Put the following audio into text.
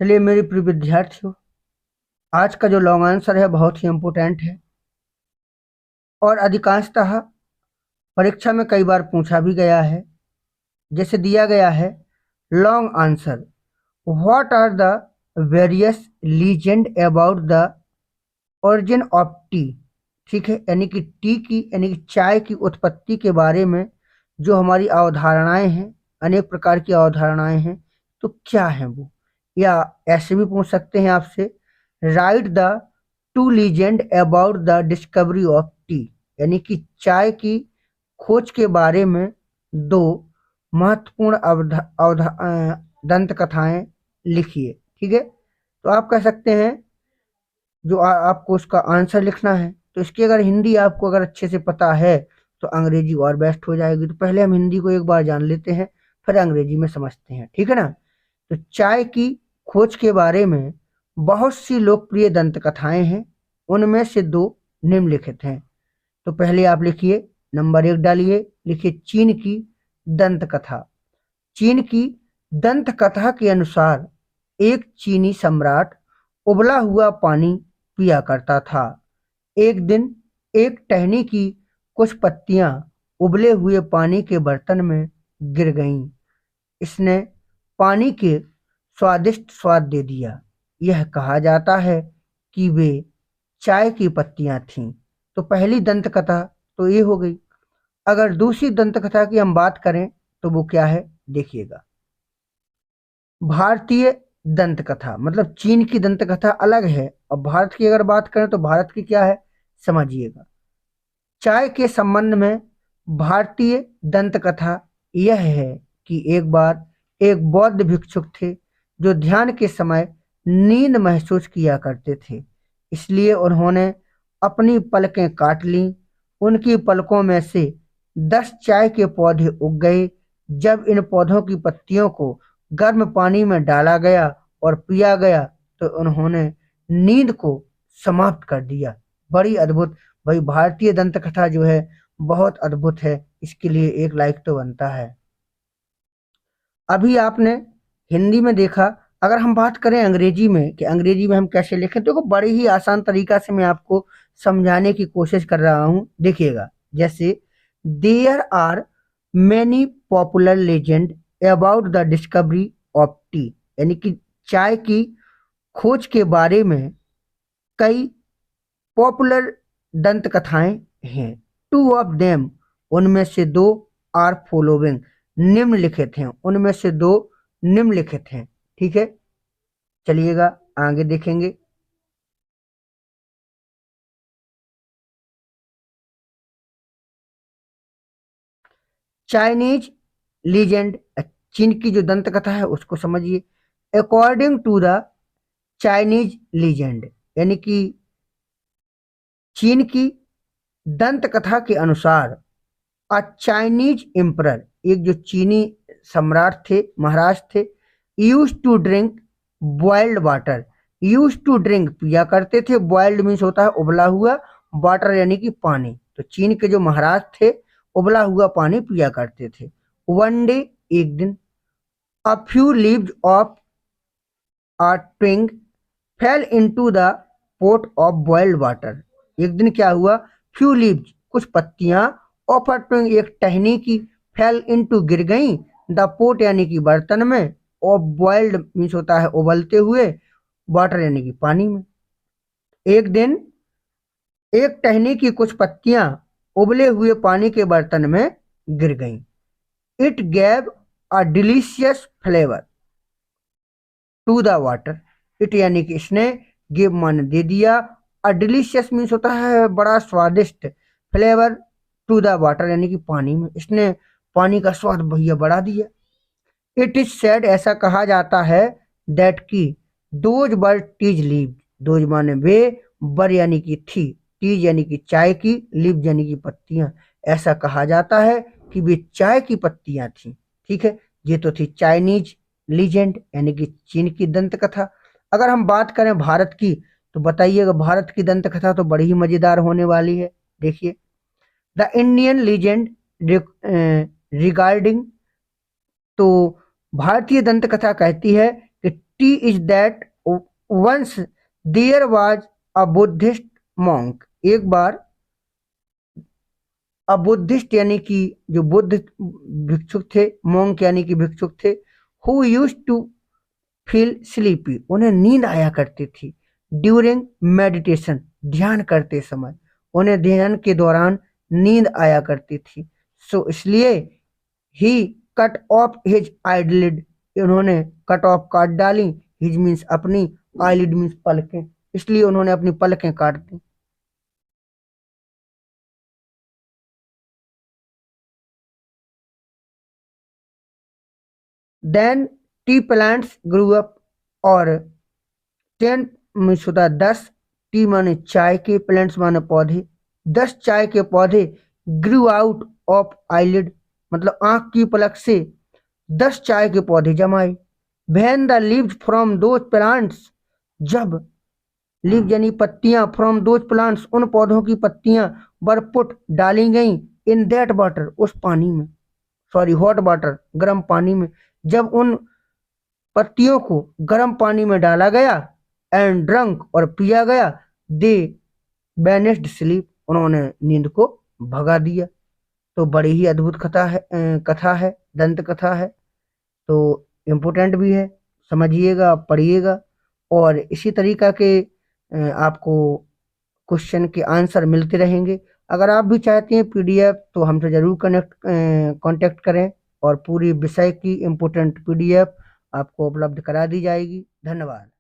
चलिए मेरे प्रिय विद्यार्थियों, आज का जो लॉन्ग आंसर है बहुत ही इम्पोर्टेंट है और अधिकांशतः परीक्षा में कई बार पूछा भी गया है। जैसे दिया गया है long answer, what are the various legend about the origin of tea. ठीक है, यानी कि टी की यानी कि चाय की उत्पत्ति के बारे में जो हमारी अवधारणाएं हैं, अनेक प्रकार की अवधारणाएं हैं, तो क्या है वो। या ऐसे भी पूछ सकते हैं आपसे, right the two legend about the discovery of tea, यानी कि चाय की खोज के बारे में दो महत्वपूर्ण दंत कथाएं लिखिए। ठीक है, तो आप कह सकते हैं जो आपको उसका आंसर लिखना है, तो इसकी अगर हिंदी आपको अगर अच्छे से पता है तो अंग्रेजी और बेस्ट हो जाएगी। तो पहले हम हिंदी को एक बार जान लेते हैं, फिर अंग्रेजी में समझते हैं। ठीक है ना। तो चाय की खोज के बारे में बहुत सी लोकप्रिय दंत कथाएं हैं, उनमें से दो निम्नलिखित हैं। तो पहले आप लिखिए, नंबर 1 डालिए, लिखिए चीन की दंत कथा। चीन की दंत कथा के अनुसार एक चीनी सम्राट उबला हुआ पानी पिया करता था। एक दिन एक टहनी की कुछ पत्तियां उबले हुए पानी के बर्तन में गिर गईं। इसने पानी के स्वादिष्ट स्वाद दे दिया। यह कहा जाता है कि वे चाय की पत्तियां थीं। तो पहली दंत कथा तो ये हो गई। अगर दूसरी दंत कथा की हम बात करें तो वो क्या है, देखिएगा। भारतीय दंत कथा, मतलब चीन की दंत कथा अलग है और भारत की अगर बात करें तो भारत की क्या है, समझिएगा। चाय के संबंध में भारतीय दंत कथा यह है कि एक बार एक बौद्ध भिक्षुक थे जो ध्यान के समय नींद महसूस किया करते थे। इसलिए उन्होंने अपनी पलकें काट लीं। उनकी पलकों में से 10 चाय के पौधे उग गए। जब इन पौधों की पत्तियों को गर्म पानी में डाला गया और पिया गया तो उन्होंने नींद को समाप्त कर दिया। बड़ी अद्भुत। भाई भारतीय दंत कथा जो है बहुत अद्भुत है, इसके लिए एक लाइक तो बनता है। अभी आपने हिंदी में देखा, अगर हम बात करें अंग्रेजी में कि अंग्रेजी में हम कैसे लिखें, तो बड़े ही आसान तरीका से मैं आपको समझाने की कोशिश कर रहा हूं। देखिएगा, जैसे there are many popular legend about the discovery of tea, यानी कि चाय की खोज के बारे में कई पॉपुलर दंत कथाएं हैं। टू ऑफ देम, उनमें से दो, आर फॉलोइंग, निम्नलिखित हैं। उनमें से दो निम्नलिखित हैं। ठीक है, चलिएगा आगे देखेंगे। चाइनीज लीजेंड, चीन की जो दंत कथा है उसको समझिए। According to the Chinese legend, यानी कि चीन की दंत कथा के अनुसार अ चाइनीज एम्परर, एक जो चीनी सम्राट थे, महाराज थे, use to drink boiled water. Use to drink, पिया करते थे, बॉइल्ड मीन्स होता है उबला हुआ, वाटर यानी कि पानी। तो चीन के जो महाराज थे उबला हुआ पानी पिया करते थे। वन डे, एक दिन, a few leaves of a twig fell into the pot of boiled water. एक दिन क्या हुआ, फ्यू लीव्स, कुछ पत्तियां, ऑफ अ ट्विंग, एक टहनी की, फेल इनटू, गिर गई, द पोट यानी कि बर्तन में, ऑफ बॉइल्ड मीन्स होता है उबलते हुए, वाटर यानी कि पानी में। एक दिन एक टहनी की कुछ पत्तियां उबले हुए पानी के बर्तन में गिर गईं। It gave a delicious flavour to the water. It यानी कि इसने, गिव मान दे दिया, अ डिलीशियस मीन्स होता है बड़ा स्वादिष्ट, फ्लेवर टू द वाटर यानी कि पानी में, इसने पानी का स्वाद भैया बढ़ा दिया। इट इज सेड, ऐसा कहा जाता है, दैट की दोज बर टीज लीव, दोज माने वे, बर यानी कि थी, टीज यानी कि चाय की, लीव यानी कि पत्तियां। ऐसा कहा जाता है कि वे चाय की पत्तियां थी। ठीक है, ये तो थी चाइनीज लीजेंड यानी कि चीन की दंत कथा। अगर हम बात करें भारत की, तो बताइएगा भारत की दंत कथा तो बड़ी ही मजेदार होने वाली है। देखिए, द इंडियन लीजेंड रिगार्डिंग, तो भारतीय दंत कथा कहती है कि tea is that once there was a Buddhist monk. एक बार अबुद्धिस्ट यानी कि जो बुद्ध भिक्षुक थे, मॉन्क यानी कि भिक्षुक थे, who used to feel sleepy, उन्हें नींद आया करती थी। ड्यूरिंग मेडिटेशन, ध्यान करते समय उन्हें ध्यान के दौरान नींद आया करती थी। सो इसलिए ही कट ऑफ हिज आईलिड, उन्होंने कट ऑफ काट डाली। हिज मीन्स अपनी, आईलिड मीन्स पलकें, इसलिए उन्होंने अपनी पलकें काट दी। Then tea plants grew up, और 10 मीन्स होता है 10, टी माने चाय के, प्लांट्स माने पौधे, 10 चाय के पौधे ग्रू आउट ऑफ आईलिड, मतलब आंख की पलक से 10 चाय के पौधे जमाए। When the leaves from those plants, जब लीव यानी पत्तियां, फ्रॉम दोज प्लांट्स उन पौधों की पत्तियां, वर पुट डाली गई, इन दैट वाटर उस पानी में, सॉरी हॉट वाटर गर्म पानी में, जब उन पत्तियों को गर्म पानी में डाला गया, एंड ड्रंक और पिया गया, दे बैनिस्ड स्लीप, उन्होंने नींद को भगा दिया। तो बड़ी ही अद्भुत कथा है, दंत कथा है। तो इम्पोर्टेंट भी है, समझिएगा, पढ़िएगा, और इसी तरीका के आपको क्वेश्चन के आंसर मिलते रहेंगे। अगर आप भी चाहते हैं पीडीएफ तो हमसे ज़रूर कांटेक्ट करें, और पूरी विषय की इम्पोर्टेंट पीडीएफ आपको उपलब्ध करा दी जाएगी। धन्यवाद।